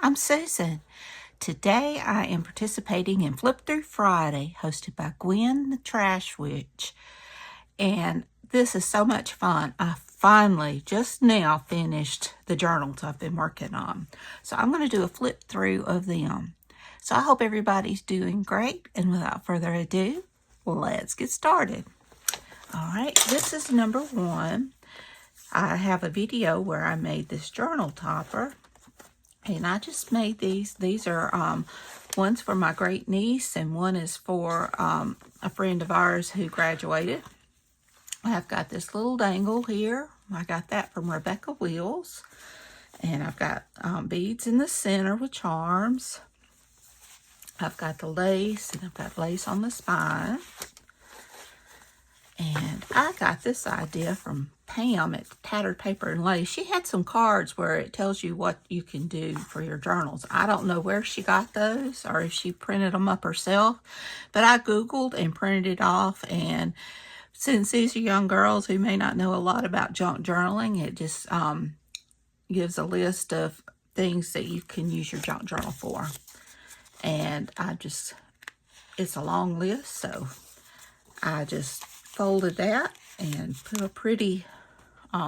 I'm Susan. Today I am participating in Flip Through Friday, hosted by Gwen the Trash Witch. And this is so much fun. I finally, just now, finished the journals I've been working on. So I'm going to do a flip through of them. So I hope everybody's doing great. And without further ado, let's get started. All right, this is number 1. I have a video where I made this journal topper. And I just made these. These are one's for my great niece, and one is for a friend of ours who graduated. I've got this little dangle here. I got that from Rebecca Wheels. And I've got beads in the center with charms. I've got the lace, and I've got lace on the spine. And I got this idea from Pam at Tattered Paper and Lace. She had some cards where it tells you what you can do for your journals. I don't know where she got those or if she printed them up herself, but I Googled and printed it off. And since these are young girls who may not know a lot about junk journaling, it just gives a list of things that you can use your junk journal for. And it's a long list, so I just folded that and put a pretty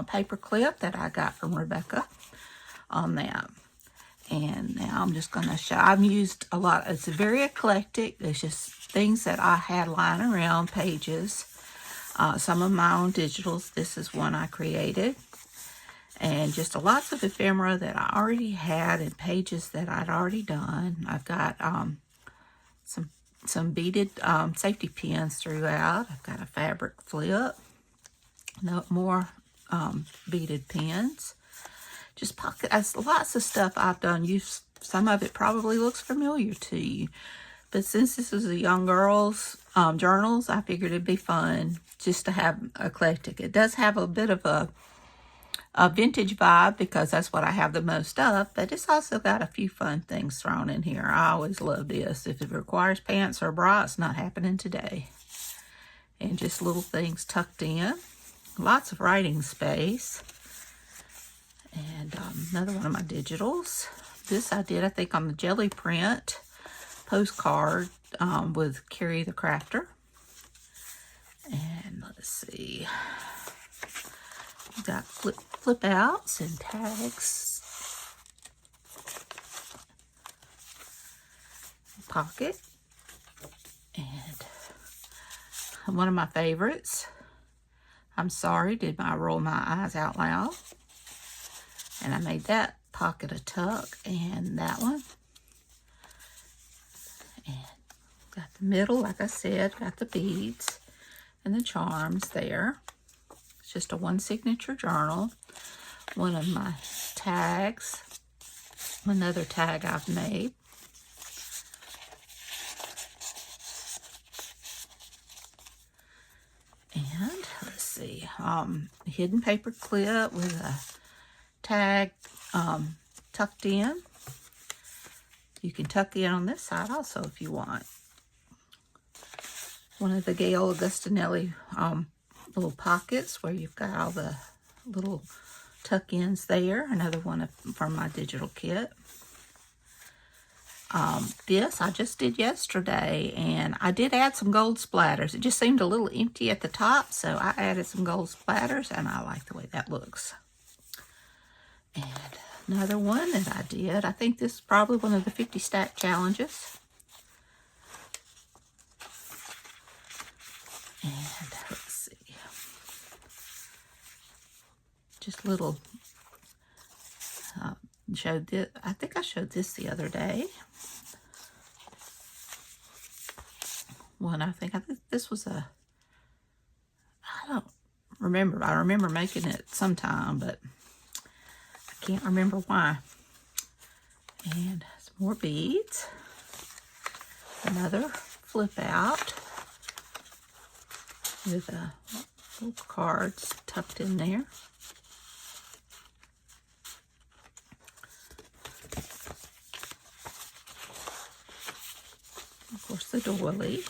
paper clip that I got from Rebecca on that. And now I'm just going to show. I've used a lot. It's very eclectic. It's just things that I had lying around, pages. Some of my own digitals. This is one I created. And just lots of ephemera that I already had and pages that I'd already done. I've got some beaded safety pins throughout. I've got a fabric flip. More beaded pins. Just pocket. Lots of stuff I've done. Some of it probably looks familiar to you. But since this is a young girl's journals, I figured it'd be fun just to have eclectic. It does have a bit of a vintage vibe because that's what I have the most of, but it's also got a few fun things thrown in here. I always love this. If it requires pants or a bra, it's not happening today. And just little things tucked in. Lots of writing space. And another one of my digitals. This I did, I think, on the jelly print postcard with Carrie the Crafter. And let's see. Got flip outs and tags, pocket, and one of my favorites. I'm sorry, did I roll my eyes out loud? And I made that pocket a tuck, and that one. And got the middle, like I said, got the beads and the charms there. Just a one signature journal. One of my tags. Another tag I've made. And let's see, hidden paper clip with a tag tucked in. You can tuck in on this side also if you want. One of the Gail Augustinelli little pockets where you've got all the little tuck-ins there. Another one from my digital kit. This I just did yesterday, and I did add some gold splatters. It just seemed a little empty at the top, so I added some gold splatters, and I like the way that looks. And another one that I did, I think this is probably one of the 50 stack challenges. And let's see. Just little, showed this, I think I showed this the other day. I think this was I don't remember. I remember making it sometime, but I can't remember why. And some more beads. Another flip out with little cards tucked in there. Of course, the doily.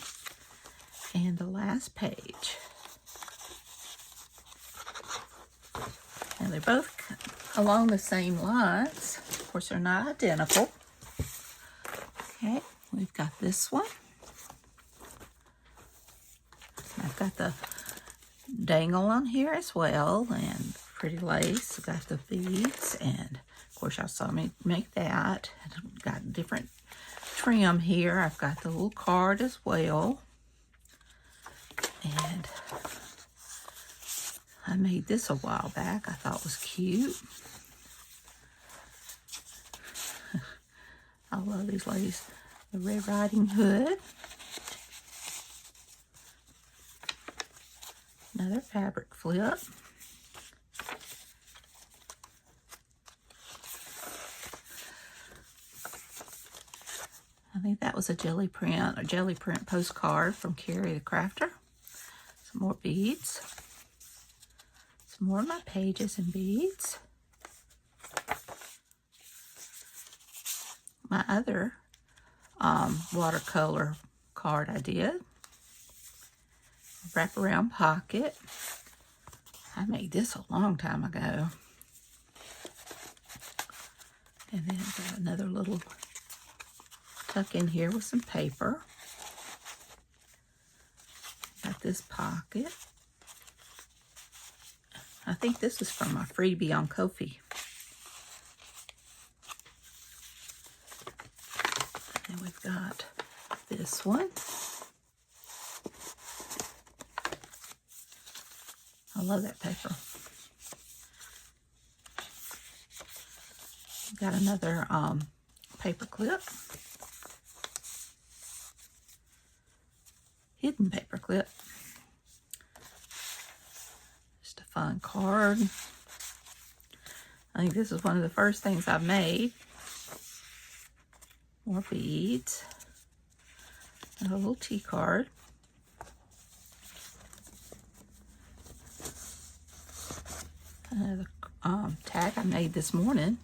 And the last page. And they're both along the same lines. Of course, they're not identical. Okay, we've got this one. I've got the dangle on here as well, and pretty lace. I've got the beads, and of course y'all saw me make that. I've got different trim here. I've got the little card as well, and I made this a while back. I thought it was cute. I love these ladies. The Red Riding Hood. Another fabric flip. I think that was a jelly print postcard from Carrie the Crafter. Some more beads. Some more of my pages and beads. My other watercolor card I did. Wraparound pocket. I made this a long time ago. And then I've got another little tuck in here with some paper. Got this pocket. I think this is from my freebie on Ko-fi. And we've got this one. I love that paper. Got another paper clip. Hidden paper clip. Just a fun card. I think this is one of the first things I made. More beads. And a little tea card. Another tag I made this morning.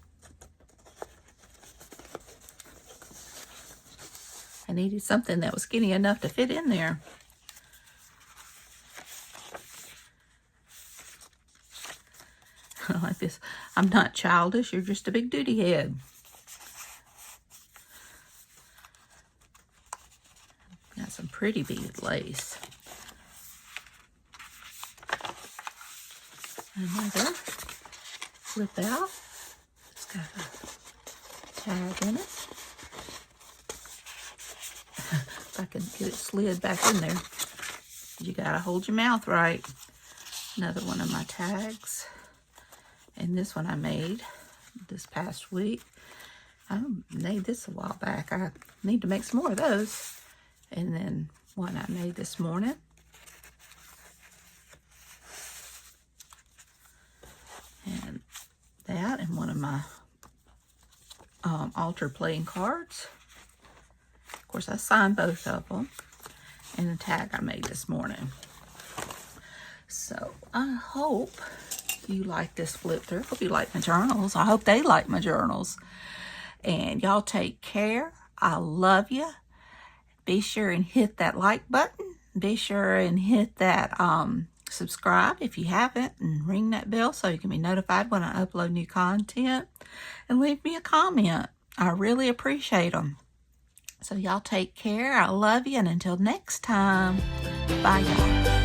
I needed something that was skinny enough to fit in there. I like this. I'm not childish, you're just a big duty head. Got some pretty beaded lace. Another flip out. It's got a tag in it. If I can get it slid back in there. You gotta hold your mouth right. Another one of my tags. And this one I made this past week. I made this a while back. I need to make some more of those. And then one I made this morning. And that, and one of my altar playing cards. Of course, I signed both of them. And the tag I made this morning. So I hope you like this flip through. I hope you like my journals. I hope they like my journals. And y'all take care. I love you. Be sure and hit that like button. Be sure and hit that subscribe if you haven't, and ring that bell so you can be notified when I upload new content. And leave me a comment. I really appreciate them. So y'all take care. I love you, and until next time, bye y'all.